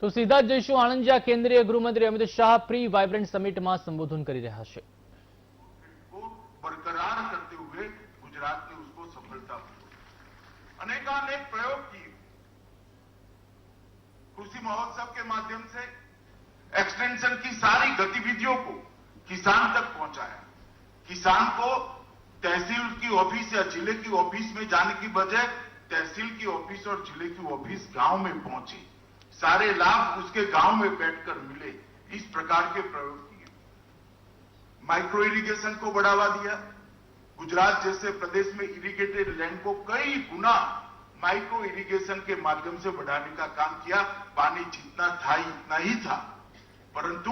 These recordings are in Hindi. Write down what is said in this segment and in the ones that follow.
તો સીધા જ જઈશું આણંદ, જ્યાં કેન્દ્રીય ગૃહમંત્રી અમિત શાહ પ્રી વાઇબ્રન્ટ સમિટમાં સંબોધન કરી રહ્યા છે। बरकरार करते हुए गुजरात ने उसको सफलता अनेकानेक प्रयोग किए। कृषि महोत्सव के माध्यम से एक्सटेंशन की सारी गतिविधियों को किसान तक पहुंचाया। किसान को तहसील की ऑफिस या जिले की ऑफिस में जाने की बजाय तहसील की ऑफिस और जिले की ऑफिस गांव में पहुंचे, सारे लाभ उसके गांव में बैठकर मिले। इस प्रकार के प्रयोग किए। माइक्रो इरिगेशन को बढ़ावा दिया। गुजरात जैसे प्रदेश में इरिगेटेड लैंड को कई गुना माइक्रो इरिगेशन के माध्यम से बढ़ाने का काम किया। पानी जितना था इतना ही था, परंतु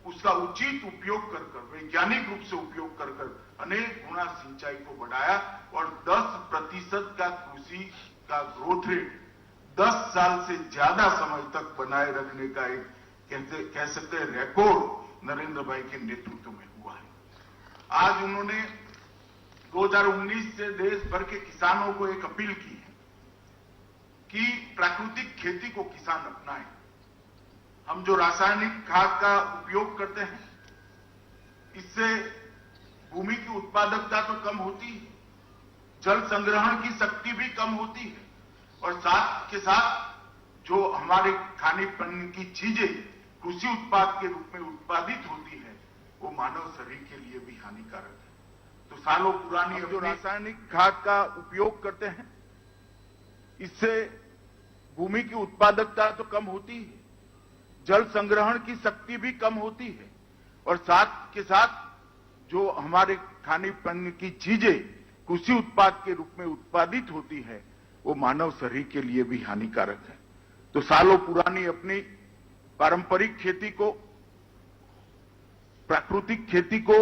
उसका उचित उपयोग कर वैज्ञानिक रूप से उपयोग कर अनेक गुना सिंचाई को बढ़ाया और 10% का कृषि का ग्रोथ रेट 10 साल से ज्यादा समय तक बनाए रखने का एक कह सकते हैं रिकॉर्ड नरेंद्र भाई के नेतृत्व में हुआ है। आज उन्होंने 2019 से देश भर के किसानों को एक अपील की है कि प्राकृतिक खेती को किसान अपनाएं। हम जो रासायनिक खाद का उपयोग करते हैं, इससे भूमि की उत्पादकता तो कम होती है, जल संग्रहण की शक्ति भी कम होती है और साथ के साथ जो हमारे खाने पीने की चीजें कृषि उत्पाद के रूप में उत्पादित होती है, वो मानव शरीर के लिए भी हानिकारक है। तो सालों पुरानी जो रासायनिक खाद का उपयोग करते हैं, इससे भूमि की उत्पादकता तो कम होती है, जल संग्रहण की शक्ति भी कम होती है और साथ के साथ जो हमारे खाने पीने की चीजें कृषि उत्पाद के रूप में उत्पादित होती है, वो मानव शरीर के लिए भी हानिकारक है। तो सालों पुरानी अपनी पारंपरिक खेती को, प्राकृतिक खेती को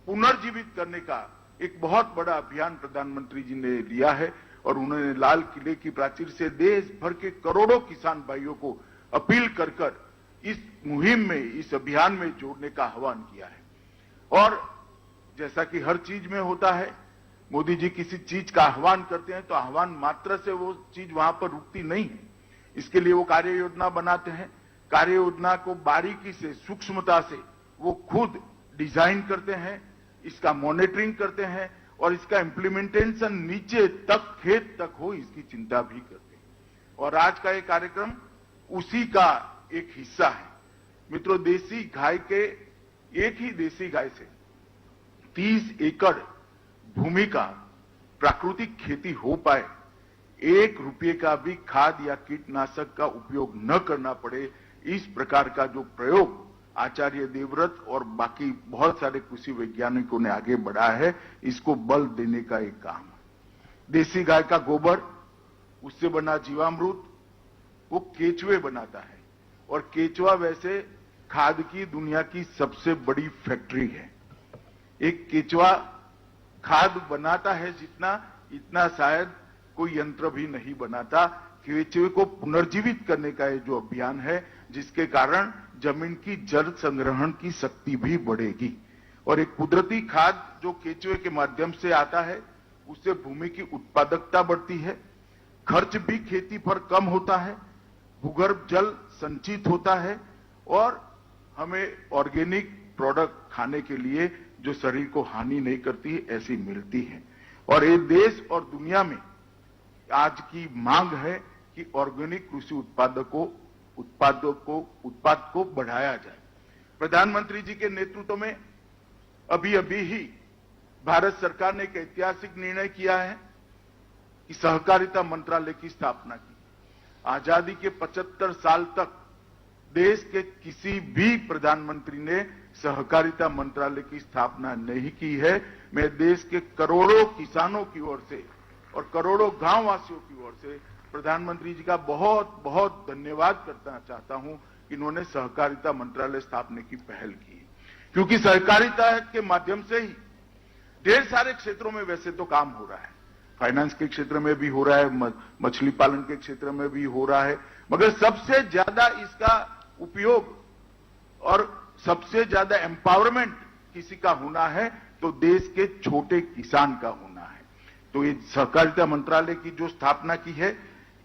पुनर्जीवित करने का एक बहुत बड़ा अभियान प्रधानमंत्री जी ने लिया है और उन्होंने लाल किले की प्राचीर से देश भर के करोड़ों किसान भाइयों को अपील कर इस मुहिम में, इस अभियान में जोड़ने का आह्वान किया है। और जैसा कि हर चीज में होता है, मोदी जी किसी चीज का आह्वान करते हैं तो आह्वान मात्र से वो चीज वहां पर रुकती नहीं है। इसके लिए वो कार्य योजना बनाते हैं। कार्य योजना को बारीकी से, सूक्ष्मता से वो खुद डिजाइन करते हैं, इसका मॉनिटरिंग करते हैं और इसका इंप्लीमेंटेशन नीचे तक, खेत तक हो, इसकी चिंता भी करते हैं। और आज का ये कार्यक्रम उसी का एक हिस्सा है। मित्रों, देसी गाय के, एक ही देसी गाय से 30 एकड़ भूमि का प्राकृतिक खेती हो पाए, 1 रुपये का भी खाद या कीटनाशक का उपयोग न करना पड़े, इस प्रकार का जो प्रयोग आचार्य देवव्रत और बाकी बहुत सारे कृषि वैज्ञानिकों ने आगे बढ़ाया है, इसको बल देने का एक काम है। देसी गाय का गोबर, उससे बना जीवामृत वो केचुए बनाता है और केचुआ वैसे खाद की दुनिया की सबसे बड़ी फैक्ट्री है। एक केचुआ खाद बनाता है जितना, इतना शायद कोई यंत्र भी नहीं बनाता। केचुए को पुनर्जीवित करने का ये जो अभियान है, जिसके कारण जमीन की जल संग्रहण की शक्ति भी बढ़ेगी और एक कुदरती खाद जो केचुए के माध्यम से आता है, उससे भूमि की उत्पादकता बढ़ती है, खर्च भी खेती पर कम होता है, भूगर्भ जल संचित होता है और हमें ऑर्गेनिक प्रोडक्ट खाने के लिए जो शरीर को हानि नहीं करती है, ऐसी मिलती है। और ये देश और दुनिया में आज की मांग है कि ऑर्गेनिक कृषि उत्पाद को बढ़ाया जाए। प्रधानमंत्री जी के नेतृत्व में अभी ही भारत सरकार ने एक ऐतिहासिक निर्णय किया है कि सहकारिता मंत्रालय की स्थापना की। आजादी के 75 साल तक देश के किसी भी प्रधानमंत्री ने सहकारिता मंत्रालय की स्थापना नहीं की है। मैं देश के करोड़ों किसानों की ओर से और करोड़ों गांव वासियों की ओर से प्रधानमंत्री जी का बहुत बहुत धन्यवाद करना चाहता हूं कि इन्होंने सहकारिता मंत्रालय स्थापने की पहल की, क्योंकि सहकारिता के माध्यम से ही ढेर सारे क्षेत्रों में वैसे तो काम हो रहा है। फाइनेंस के क्षेत्र में भी हो रहा है, मछली पालन के क्षेत्र में भी हो रहा है, मगर सबसे ज्यादा इसका उपयोग और सबसे ज्यादा एम्पावरमेंट किसी का होना है तो देश के छोटे किसान का होना है। तो ये सहकारिता मंत्रालय की जो स्थापना की है,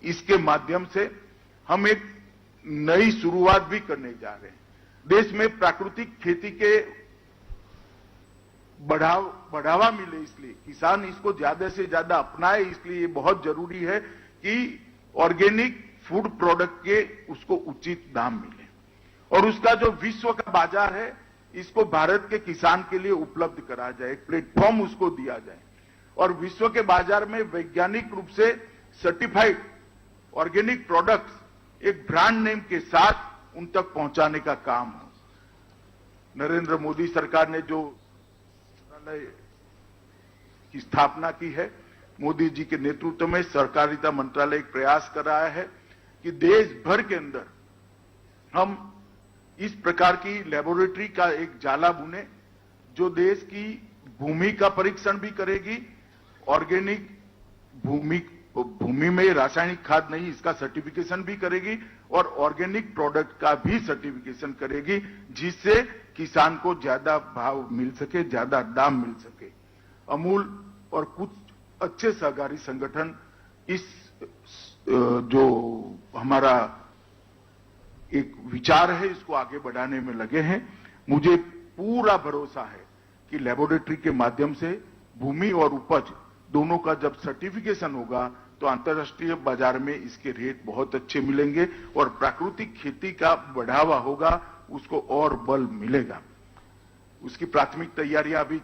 इसके माध्यम से हम एक नई शुरुआत भी करने जा रहे हैं। देश में प्राकृतिक खेती के बढ़ावा मिले, इसलिए किसान इसको ज्यादा से ज्यादा अपनाए, इसलिए ये बहुत जरूरी है कि ऑर्गेनिक फूड प्रोडक्ट के उसको उचित दाम मिले और उसका जो विश्व का बाजार है इसको भारत के किसान के लिए उपलब्ध करा जाए, एक प्लेटफॉर्म उसको दिया जाए और विश्व के बाजार में वैज्ञानिक रूप से सर्टिफाइड ऑर्गेनिक प्रोडक्ट्स एक ब्रांड नेम के साथ उन तक पहुंचाने का काम हो। नरेंद्र मोदी सरकार ने जो की स्थापना की है, मोदी जी के नेतृत्व में सहकारिता मंत्रालय एक प्रयास कर रहा है कि देश भर के अंदर हम इस प्रकार की लेबोरेटरी का एक जाला बुने जो देश की भूमि का परीक्षण भी करेगी, ऑर्गेनिक भूमि में रासायनिक खाद नहीं इसका सर्टिफिकेशन भी करेगी और ऑर्गेनिक प्रोडक्ट का भी सर्टिफिकेशन करेगी, जिससे किसान को ज्यादा भाव मिल सके, ज्यादा दाम मिल सके। अमूल और कुछ अच्छे सहकारी संगठन इस जो हमारा एक विचार है इसको आगे बढ़ाने में लगे हैं। मुझे पूरा भरोसा है कि लेबोरेटरी के माध्यम से भूमि और उपज दोनों का जब सर्टिफिकेशन होगा तो अंतर्राष्ट्रीय बाजार में इसके रेट बहुत अच्छे मिलेंगे और प्राकृतिक खेती का बढ़ावा होगा, उसको और बल मिलेगा। उसकी प्राथमिक तैयारियां अभी